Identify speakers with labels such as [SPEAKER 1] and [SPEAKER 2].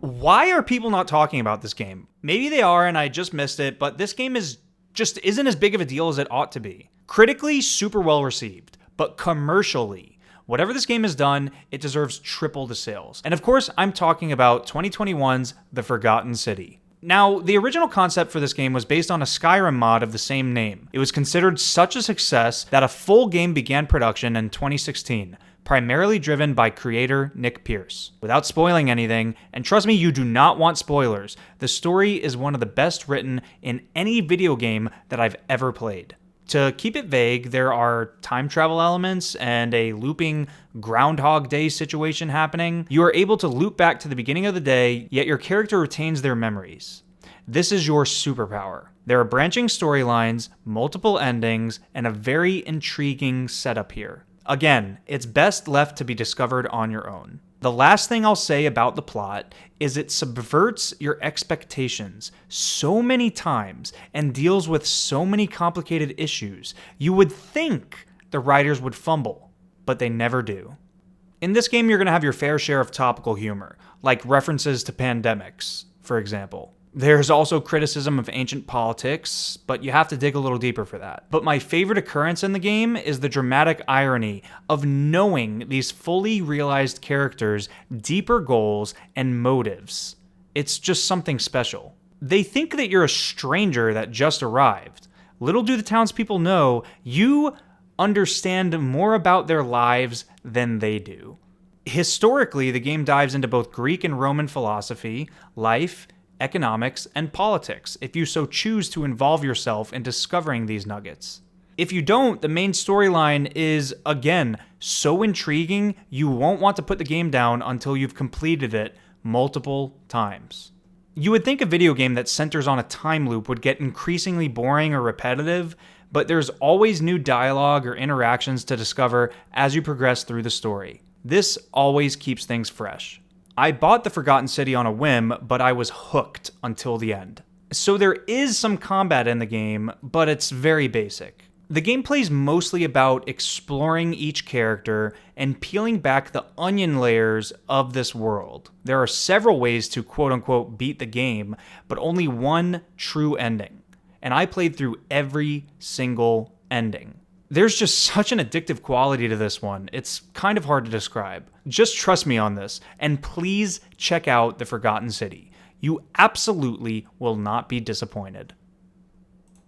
[SPEAKER 1] Why are people not talking about this game? Maybe they are and I just missed it, but this game just isn't as big of a deal as it ought to be. Critically, super well received, but commercially, whatever this game has done, it deserves triple the sales. And of course, I'm talking about 2021's The Forgotten City. Now, the original concept for this game was based on a Skyrim mod of the same name. It was considered such a success that a full game began production in 2016, primarily driven by creator Nick Pierce. Without spoiling anything, and trust me, you do not want spoilers, the story is one of the best written in any video game that I've ever played. To keep it vague, there are time travel elements and a looping Groundhog Day situation happening. You are able to loop back to the beginning of the day, yet your character retains their memories. This is your superpower. There are branching storylines, multiple endings, and a very intriguing setup here. Again, it's best left to be discovered on your own. The last thing I'll say about the plot is it subverts your expectations so many times and deals with so many complicated issues. You would think the writers would fumble, but they never do. In this game, you're going to have your fair share of topical humor, like references to pandemics, for example. There's also criticism of ancient politics, but you have to dig a little deeper for that. But my favorite occurrence in the game is the dramatic irony of knowing these fully realized characters' deeper goals and motives. It's just something special. They think that you're a stranger that just arrived. Little do the townspeople know, you understand more about their lives than they do. Historically, the game dives into both Greek and Roman philosophy, life, economics, and politics, if you so choose to involve yourself in discovering these nuggets. If you don't, the main storyline is, again, so intriguing, you won't want to put the game down until you've completed it multiple times. You would think a video game that centers on a time loop would get increasingly boring or repetitive, but there's always new dialogue or interactions to discover as you progress through the story. This always keeps things fresh. I bought The Forgotten City on a whim, but I was hooked until the end. So there is some combat in the game, but it's very basic. The gameplay is mostly about exploring each character and peeling back the onion layers of this world. There are several ways to quote-unquote beat the game, but only one true ending. And I played through every single ending. There's just such an addictive quality to this one, it's kind of hard to describe. Just trust me on this, and please check out The Forgotten City. You absolutely will not be disappointed.